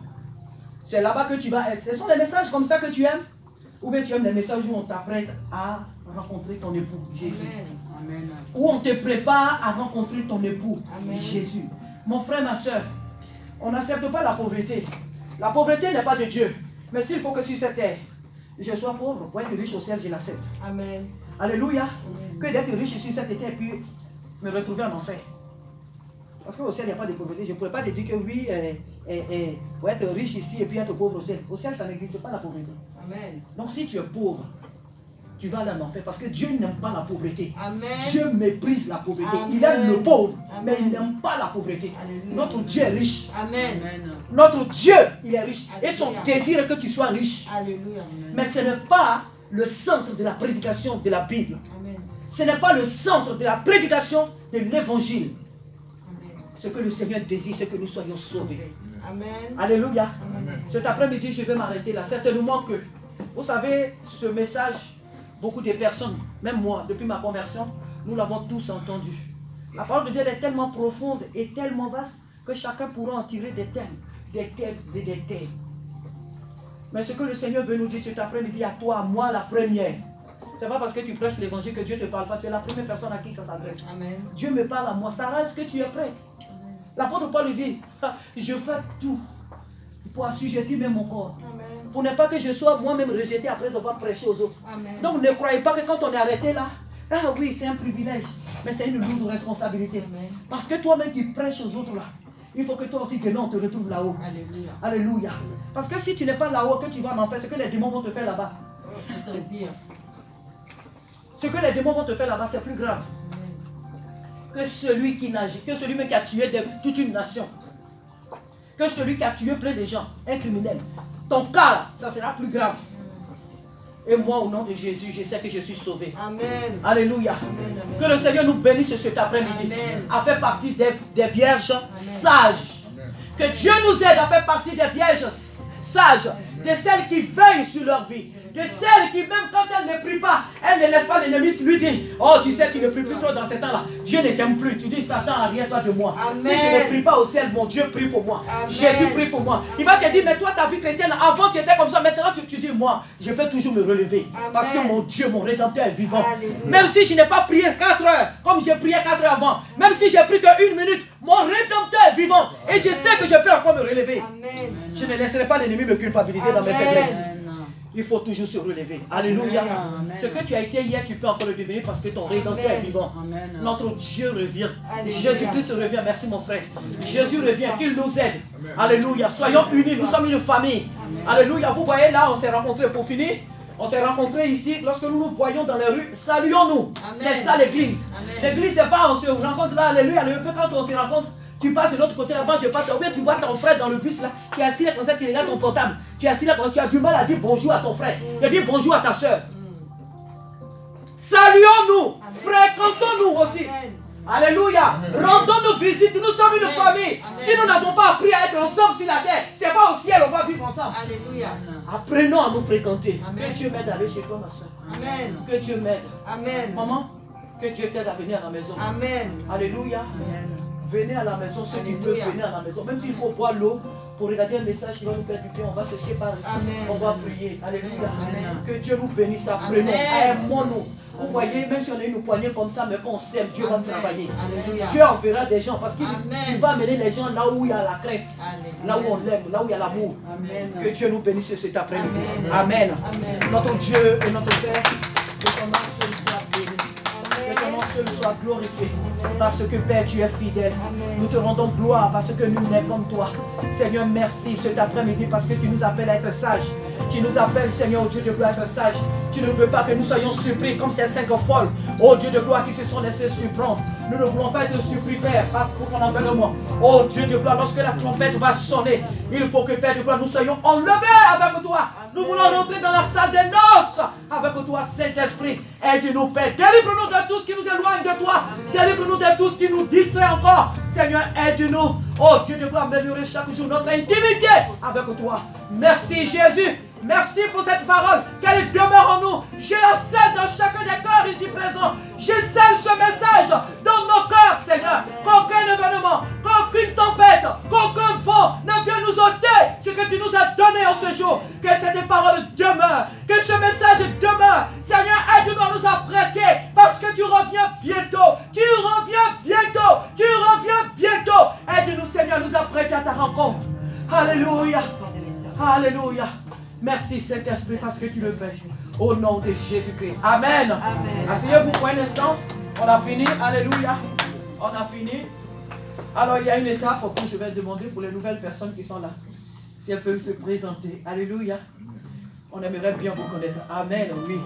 c'est là-bas que tu vas être? Ce sont les messages comme ça que tu aimes? Ou bien tu aimes les messages où on t'apprête à rencontrer ton époux, Jésus? Amen. Où on te prépare à rencontrer ton époux, amen, Jésus? Mon frère, ma soeur, on n'accepte pas la pauvreté. La pauvreté n'est pas de Dieu. Mais s'il faut que sur cette terre, je sois pauvre, pour être riche au ciel, je l'accepte. Amen. Alléluia. Amen. Que d'être riche sur cette terre, puis me retrouver en enfer. Parce qu'au ciel, il n'y a pas de pauvreté. Je ne pourrais pas te dire que oui, pour être riche ici et puis être pauvre au ciel. Au ciel, ça n'existe pas la pauvreté. Amen. Donc si tu es pauvre, tu vas aller en enfer. Parce que Dieu n'aime pas la pauvreté. Amen. Dieu méprise la pauvreté. Amen. Il aime le pauvre, amen, mais il n'aime pas la pauvreté. Alléluia. Notre Dieu est riche. Amen. Notre Dieu, il est riche. Alléluia. Et son désir est que tu sois riche. Alléluia. Mais ce n'est pas le centre de la prédication de la Bible. Amen. Ce n'est pas le centre de la prédication de l'évangile. Ce que le Seigneur désire, c'est que nous soyons sauvés. Amen. Alléluia. Amen. Cet après-midi, je vais m'arrêter là. Certainement que, vous savez, ce message, beaucoup de personnes, même moi, depuis ma conversion, nous l'avons tous entendu. La parole de Dieu est tellement profonde et tellement vaste que chacun pourra en tirer des thèmes et des thèmes. Mais ce que le Seigneur veut nous dire cet après-midi, à toi, à moi, la première. Ce n'est pas parce que tu prêches l'évangile que Dieu ne te parle pas. Tu es la première personne à qui ça s'adresse. Dieu me parle à moi. Sarah, est-ce que tu es prête? L'apôtre Paul lui dit, je fais tout pour assujettir même mon corps. Amen. Pour ne pas que je sois moi-même rejeté après avoir prêché aux autres. Amen. Donc ne croyez pas que quand on est arrêté là, ah oui, c'est un privilège, mais c'est une lourde responsabilité. Amen. Parce que toi-même qui prêches aux autres là, il faut que toi aussi demain on te retrouve là-haut. Alléluia. Alléluia. Parce que si tu n'es pas là-haut, que tu vas en enfer, ce que les démons vont te faire là-bas. C'est très pire. Ce que les démons vont te faire là-bas, c'est plus grave. Que celui qui nage, que celui qui a tué toute une nation, que celui qui a tué plein de gens, un criminel. Ton cas, là, ça sera plus grave. Et moi, au nom de Jésus, je sais que je suis sauvé. Amen. Alléluia. Amen, amen. Que le Seigneur nous bénisse cet après-midi à faire partie des vierges sages. Amen. Que Dieu nous aide à faire partie des vierges sages de celles qui veillent sur leur vie, de celles qui, même quand elles ne prient pas, elles ne laissent pas l'ennemi lui dire, oh tu sais, tu ne pries plus trop dans ces temps-là, Dieu ne t'aime plus, tu dis, Satan, arrière-toi de moi. Amen. Si je ne prie pas au ciel, mon Dieu prie pour moi. Amen. Jésus prie pour moi. Il va te dire, mais toi ta vie chrétienne, avant tu étais comme ça, maintenant tu dis, moi, je peux toujours me relever. Amen. Parce que mon Dieu, mon Rédempteur est vivant. Alléluia. Même si je n'ai pas prié 4 heures, comme j'ai prié 4 heures avant, même si j'ai pris que 1 minute, mon Rédempteur est vivant. Et je sais que je peux encore me relever. Amen. Je ne laisserai pas l'ennemi me culpabiliser dans mes Amen. faiblesses. Amen. Il faut toujours se relever. Alléluia. Amen. Ce que tu as été hier, tu peux encore le devenir parce que ton Rédempteur est vivant. Amen. Notre Dieu revient. Alléluia. Jésus-Christ revient. Merci mon frère. Jésus revient. Qu'il nous aide. Alléluia. Soyons unis. Nous sommes une famille. Alléluia. Vous voyez là, on s'est rencontrés pour finir. On s'est rencontrés ici. Lorsque nous nous voyons dans les rues, saluons-nous. C'est ça l'église. L'église, c'est pas on se rencontre là. Alléluia. Quand on se rencontre, tu passes de l'autre côté là-bas, je passe. Ou bien tu vois ton frère dans le bus là, qui est assis là comme ça, qui regarde ton portable. Tu es assis là comme ça, tu as du mal à dire bonjour à ton frère. Tu dis bonjour à ta soeur. Saluons-nous, fréquentons-nous aussi. Alléluia. Rendons-nous visite, nous sommes une famille. Si nous n'avons pas appris à être ensemble sur la terre, c'est pas au ciel, on va vivre ensemble. Alléluia. Apprenons à nous fréquenter. Amen. Que Dieu m'aide à aller chez toi, ma soeur. Amen. Que Dieu m'aide. Amen. Maman, que Dieu t'aide à venir à la maison. Amen. Alléluia. Venez à la maison, ceux qui peuvent venir à la maison. Même s'il faut boire l'eau pour regarder un message qui va nous faire du bien, on va se séparer. Amen. On va prier. Alléluia. Amen. Que Dieu nous bénisse. Apprenons. Amen. Aimons-nous. Vous voyez, même si on a une poignée comme ça, mais qu'on s'aime, Dieu va travailler. Alléluia. Dieu enverra des gens parce qu'il Amen. va amener les gens là où il y a la crainte, Alléluia. là où on l'aime, là où il y a l'amour. Amen. Que Dieu nous bénisse cet après-midi. Amen. Amen. Amen. Notre Dieu et notre Père, que ton nom seul soit béni. Que ton nom seul soit glorifié. Parce que Père, tu es fidèle. Nous te rendons gloire parce que nous sommes comme toi. Seigneur, merci cet après-midi parce que tu nous appelles à être sages. Tu nous appelles, Seigneur, au Dieu de gloire, à être sages. Tu ne veux pas que nous soyons surpris comme ces 5 folles. Oh Dieu de gloire qui se sont laissés surprendre. Nous ne voulons pas être surpris, Père, par pour ton environnement. Oh Dieu de gloire, lorsque la trompette va sonner, il faut que, Père de gloire, nous soyons enlevés avec toi. Nous voulons rentrer dans la salle des noces avec toi, Saint-Esprit. Aide-nous, Père. Délivre-nous de tout ce qui nous éloigne de toi. Délivre-nous de tout ce qui nous distrait encore. Seigneur, aide-nous. Oh Dieu de gloire, améliorer chaque jour notre intimité avec toi. Merci Jésus. Merci pour cette parole, qu'elle demeure en nous. Je la scelle dans chacun des cœurs ici présents. Je scelle ce message dans nos cœurs, Seigneur. Qu'aucun événement, qu'aucune tempête, qu'aucun vent ne vienne nous ôter ce que tu nous as donné en ce jour. Que cette parole demeure, que ce message demeure. Seigneur, aide-nous à nous apprêter parce que tu reviens bientôt. Tu reviens bientôt. Tu reviens bientôt. Aide-nous, Seigneur, à nous apprêter à ta rencontre. Alléluia. Alléluia. Merci Saint-Esprit parce que tu le fais. Au nom de Jésus-Christ. Amen. Asseyez-vous pour un instant. On a fini. Alléluia. On a fini. Alors il y a une étape que je vais demander pour les nouvelles personnes qui sont là. Si elles peuvent se présenter. Alléluia. On aimerait bien vous connaître. Amen. Oui.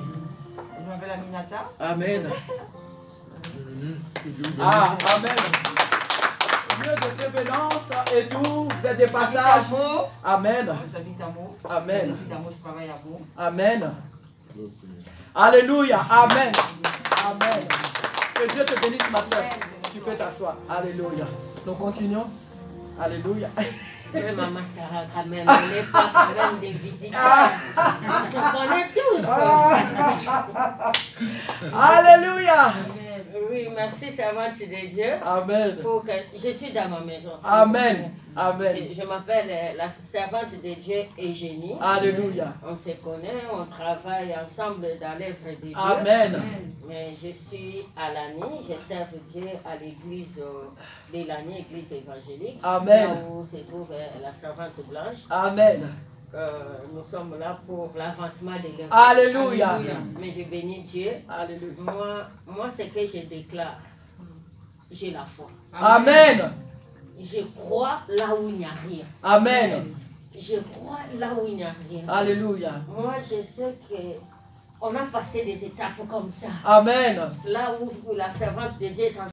Je m'appelle Aminata. Amen. Ah, amen. Dieu de prévenance et tout, des passages. Amen. J'habite à Meaux. Amen. J'habite à Meaux, je travaille à Meaux. Amen. Alléluia. Amen. Amen. Que Dieu te bénisse, ma soeur. Tu peux t'asseoir. Alléluia. Nous continuons. Alléluia. Oui, maman Sarah, quand même, on n'est pas quand même des visiteurs. On se connaît tous. Alléluia. Oui, merci, servante de Dieu. Amen. Je suis dans ma maison. Amen. Amen. Je m'appelle la servante de Dieu Eugénie. Alléluia. On se connaît, on travaille ensemble dans l'œuvre de Dieu. Amen. Mais je suis à l'année, je sers Dieu à l'église de l'année, église évangélique. Amen. Là où se trouve la servante blanche. Amen. Nous sommes là pour l'avancement de l'œuvre. Alléluia. Mais je bénis Dieu. Alléluia. Moi, ce que je déclare, j'ai la foi. Amen. Je crois là où il n'y a rien. Amen. Je crois là où il n'y a rien. Alléluia. Moi, je sais que on a passé des étapes comme ça. Amen. Là où la servante de Dieu est en